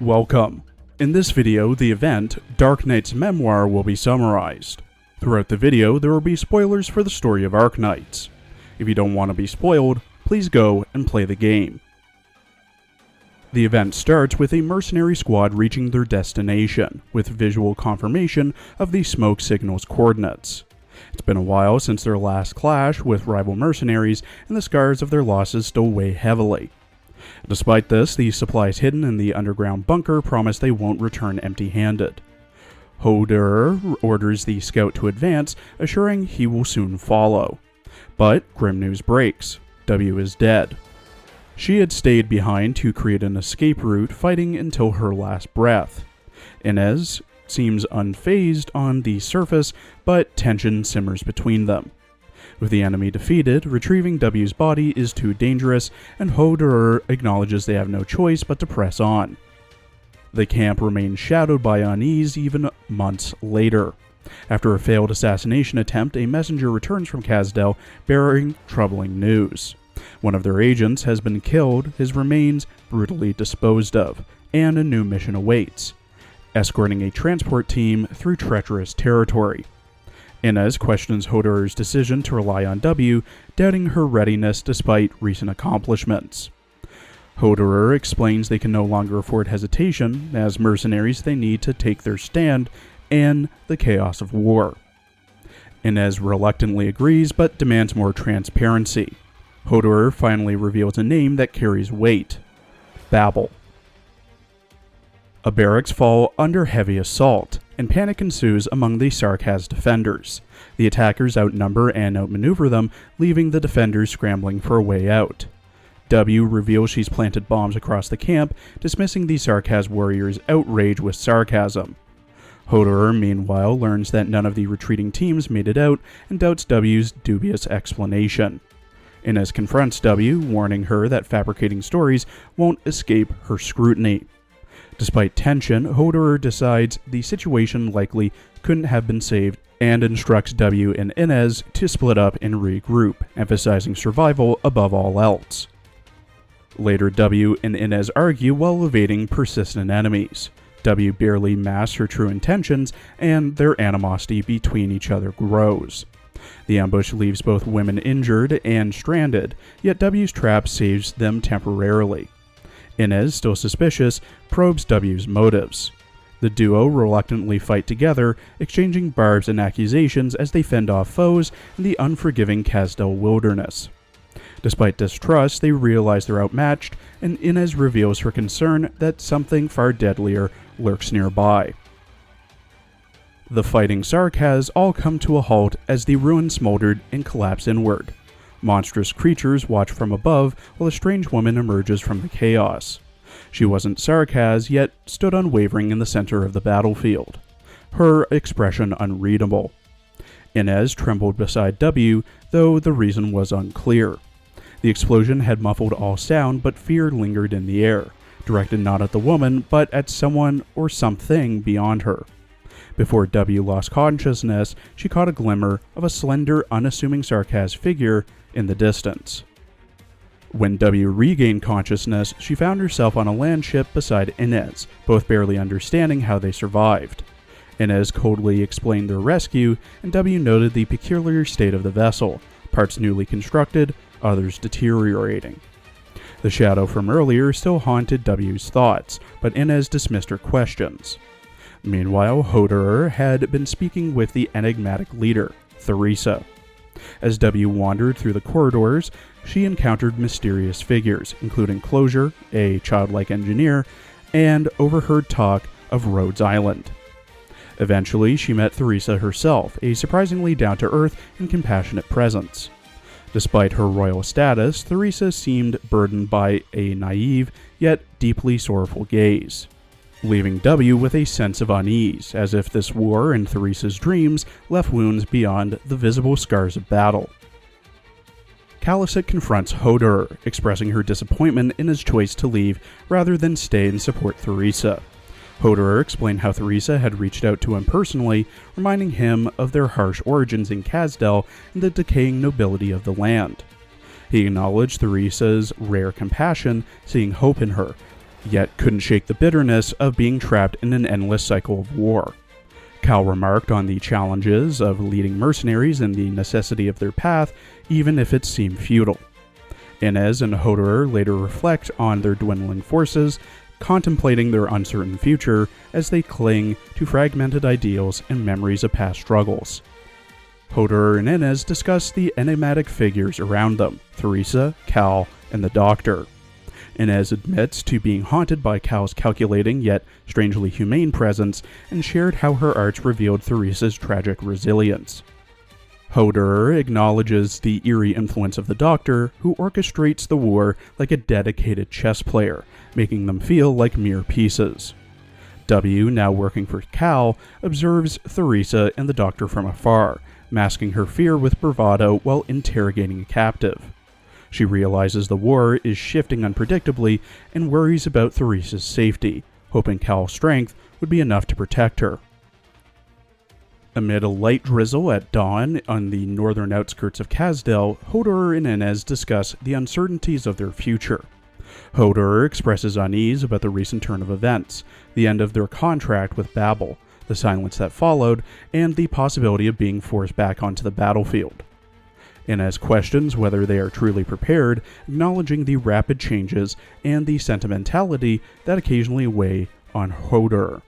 Welcome. In this video, the event, Darknights Memoir, will be summarized. Throughout the video, there will be spoilers for the story of Arknights. If you don't want to be spoiled, please go and play the game. The event starts with a mercenary squad reaching their destination, with visual confirmation of the smoke signal's coordinates. It's been a while since their last clash with rival mercenaries, and the scars of their losses still weigh heavily. Despite this, the supplies hidden in the underground bunker promise they won't return empty-handed. Hoder orders the scout to advance, assuring he will soon follow. But grim news breaks. W is dead. She had stayed behind to create an escape route, fighting until her last breath. Inez seems unfazed on the surface, but tension simmers between them. With the enemy defeated, retrieving W's body is too dangerous, and Hoder acknowledges they have no choice but to press on. The camp remains shadowed by unease even months later. After a failed assassination attempt, a messenger returns from Kazdel bearing troubling news. One of their agents has been killed, his remains brutally disposed of, and a new mission awaits, escorting a transport team through treacherous territory. Inez questions Hoder's decision to rely on W, doubting her readiness despite recent accomplishments. Hoder explains they can no longer afford hesitation. As mercenaries, they need to take their stand in the chaos of war. Inez reluctantly agrees, but demands more transparency. Hoder finally reveals a name that carries weight: Babel. A barracks fall under heavy assault, and panic ensues among the Sarkaz defenders. The attackers outnumber and outmaneuver them, leaving the defenders scrambling for a way out. W reveals she's planted bombs across the camp, dismissing the Sarkaz warriors' outrage with sarcasm. Hoder, meanwhile, learns that none of the retreating teams made it out and doubts W's dubious explanation. Inez confronts W, warning her that fabricating stories won't escape her scrutiny. Despite tension, Hoder decides the situation likely couldn't have been saved and instructs W and Inez to split up and regroup, emphasizing survival above all else. Later, W and Inez argue while evading persistent enemies. W barely masks her true intentions, and their animosity between each other grows. The ambush leaves both women injured and stranded, yet W's trap saves them temporarily. Inez, still suspicious, probes W's motives. The duo reluctantly fight together, exchanging barbs and accusations as they fend off foes in the unforgiving Kazdel wilderness. Despite distrust, they realize they're outmatched, and Inez reveals her concern that something far deadlier lurks nearby. The fighting Sarkaz all come to a halt as the ruins smoldered and collapse inward. Monstrous creatures watch from above while a strange woman emerges from the chaos. She wasn't Sarkaz, yet stood unwavering in the center of the battlefield, her expression unreadable. Inez trembled beside W, though the reason was unclear. The explosion had muffled all sound, but fear lingered in the air, directed not at the woman, but at someone or something beyond her. Before W lost consciousness, she caught a glimmer of a slender, unassuming Sarkaz figure in the distance. When W regained consciousness, she found herself on a land ship beside Inez, both barely understanding how they survived. Inez coldly explained their rescue, and W noted the peculiar state of the vessel, parts newly constructed, others deteriorating. The shadow from earlier still haunted W's thoughts, but Inez dismissed her questions. Meanwhile, Hoder had been speaking with the enigmatic leader, Theresa. As W wandered through the corridors, she encountered mysterious figures, including Closure, a childlike engineer, and overheard talk of Rhodes Island. Eventually, she met Theresa herself, a surprisingly down-to-earth and compassionate presence. Despite her royal status, Theresa seemed burdened by a naive, yet deeply sorrowful gaze, leaving W with a sense of unease, as if this war and Theresa's dreams left wounds beyond the visible scars of battle. Khaleesi confronts Hoder, expressing her disappointment in his choice to leave rather than stay and support Theresa. Hoder explained how Theresa had reached out to him personally, reminding him of their harsh origins in Kazdel and the decaying nobility of the land. He acknowledged Theresa's rare compassion, seeing hope in her, yet couldn't shake the bitterness of being trapped in an endless cycle of war. Cal remarked on the challenges of leading mercenaries and the necessity of their path, even if it seemed futile. Inez and Hodor later reflect on their dwindling forces, contemplating their uncertain future as they cling to fragmented ideals and memories of past struggles. Hodor and Inez discuss the enigmatic figures around them, Theresa, Cal, and the Doctor. Inez admits to being haunted by Cal's calculating yet strangely humane presence and shared how her arts revealed Theresa's tragic resilience. Hodor acknowledges the eerie influence of the Doctor, who orchestrates the war like a dedicated chess player, making them feel like mere pieces. W, now working for Cal, observes Theresa and the Doctor from afar, masking her fear with bravado while interrogating a captive. She realizes the war is shifting unpredictably and worries about Theresa's safety, hoping Cal's strength would be enough to protect her. Amid a light drizzle at dawn on the northern outskirts of Kazdel, Hodor and Inez discuss the uncertainties of their future. Hodor expresses unease about the recent turn of events, the end of their contract with Babel, the silence that followed, and the possibility of being forced back onto the battlefield. Inez questions whether they are truly prepared, acknowledging the rapid changes and the sentimentality that occasionally weigh on Hodor.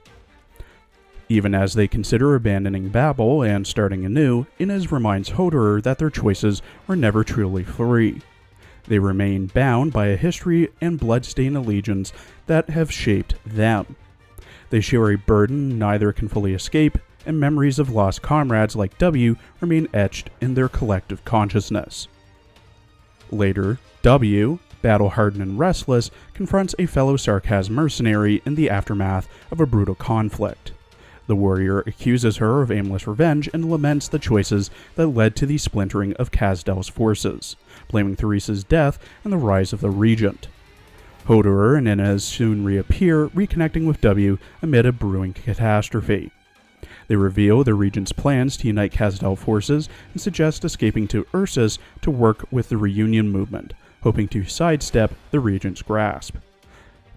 Even as they consider abandoning Babel and starting anew, Inez reminds Hodor that their choices were never truly free. They remain bound by a history and blood-stained allegiance that have shaped them. They share a burden neither can fully escape, and memories of lost comrades like W remain etched in their collective consciousness. Later, W, battle-hardened and restless, confronts a fellow Sarkaz mercenary in the aftermath of a brutal conflict. The warrior accuses her of aimless revenge and laments the choices that led to the splintering of Kazdel's forces, blaming Theresa's death and the rise of the Regent. Hodor and Inez soon reappear, reconnecting with W amid a brewing catastrophe. They reveal the Regent's plans to unite Kazdel forces and suggest escaping to Ursus to work with the Reunion movement, hoping to sidestep the Regent's grasp.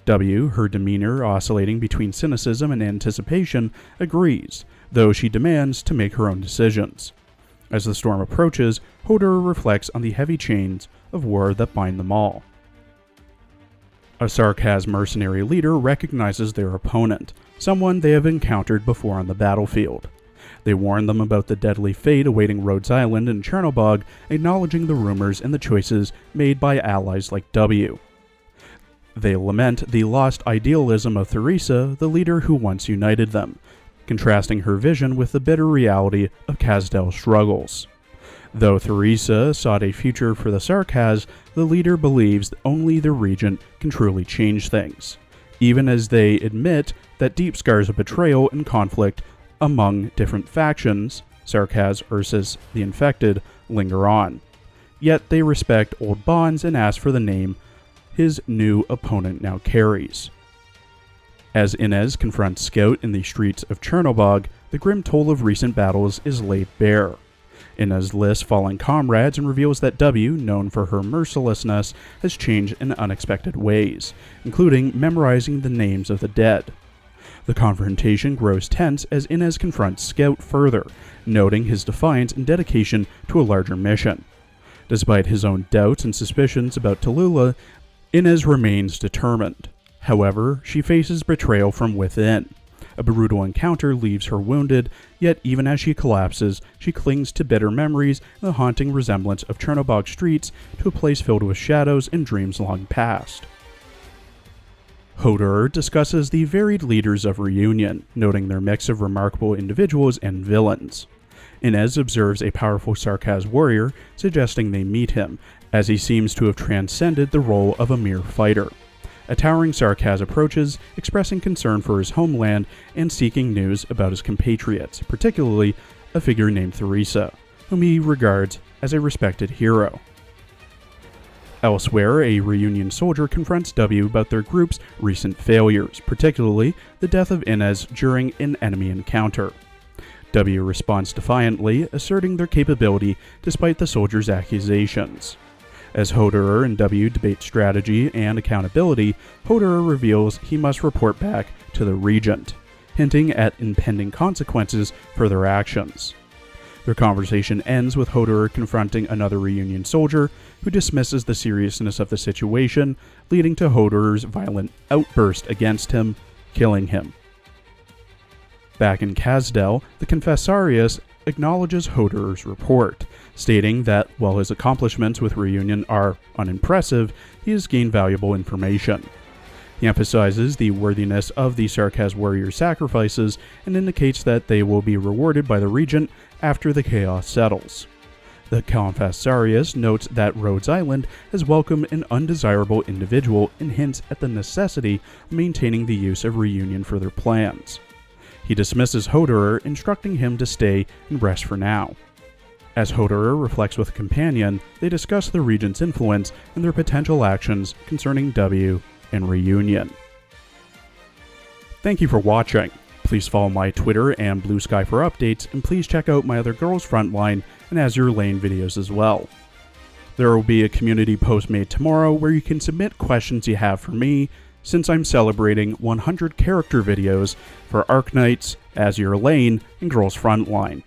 W, her demeanor oscillating between cynicism and anticipation, agrees, though she demands to make her own decisions. As the storm approaches, Hodor reflects on the heavy chains of war that bind them all. A Sarkaz mercenary leader recognizes their opponent, someone they have encountered before on the battlefield. They warn them about the deadly fate awaiting Rhodes Island and Chernobog, acknowledging the rumors and the choices made by allies like W. They lament the lost idealism of Theresa, the leader who once united them, contrasting her vision with the bitter reality of Kazdel's struggles. Though Theresa sought a future for the Sarkaz, the leader believes that only the Regent can truly change things, even as they admit that deep scars of betrayal and conflict among different factions, Sarkaz, Ursus, the Infected, linger on. Yet they respect old bonds and ask for the name his new opponent now carries. As Inez confronts Scout in the streets of Chernobog, the grim toll of recent battles is laid bare. Inez lists fallen comrades and reveals that W, known for her mercilessness, has changed in unexpected ways, including memorizing the names of the dead. The confrontation grows tense as Inez confronts Scout further, noting his defiance and dedication to a larger mission. Despite his own doubts and suspicions about Tallulah, Inez remains determined. However, she faces betrayal from within. A brutal encounter leaves her wounded, yet even as she collapses, she clings to bitter memories and the haunting resemblance of Chernobog streets to a place filled with shadows and dreams long past. Hodor discusses the varied leaders of Reunion, noting their mix of remarkable individuals and villains. Inez observes a powerful Sarkaz warrior, suggesting they meet him, as he seems to have transcended the role of a mere fighter. A towering Sarkaz approaches, expressing concern for his homeland and seeking news about his compatriots, particularly a figure named Theresa, whom he regards as a respected hero. Elsewhere, a Reunion soldier confronts W about their group's recent failures, particularly the death of Inez during an enemy encounter. W responds defiantly, asserting their capability despite the soldier's accusations. As Hoderer and W debate strategy and accountability, Hoderer reveals he must report back to the Regent, hinting at impending consequences for their actions. Their conversation ends with Hoderer confronting another reunion soldier, who dismisses the seriousness of the situation, leading to Hoderer's violent outburst against him, killing him. Back in Kazdel, the Confessarius acknowledges Hoderer's report, stating that while his accomplishments with Reunion are unimpressive, he has gained valuable information. He emphasizes the worthiness of the Sarkaz warriors' sacrifices and indicates that they will be rewarded by the Regent after the chaos settles. The Confessarius notes that Rhodes Island has welcomed an undesirable individual and hints at the necessity of maintaining the use of Reunion for their plans. He dismisses Hoderer, instructing him to stay and rest for now. As Hoderer reflects with a companion, they discuss the Regent's influence and their potential actions concerning W and Reunion. Thank you for watching. Please follow my Twitter and Blue Sky for updates, and please check out my other Girls Frontline and Azure Lane videos as well. There will be a community post made tomorrow where you can submit questions you have for me, since I'm celebrating 100 character videos for Arknights, Azure Lane, and Girls Frontline.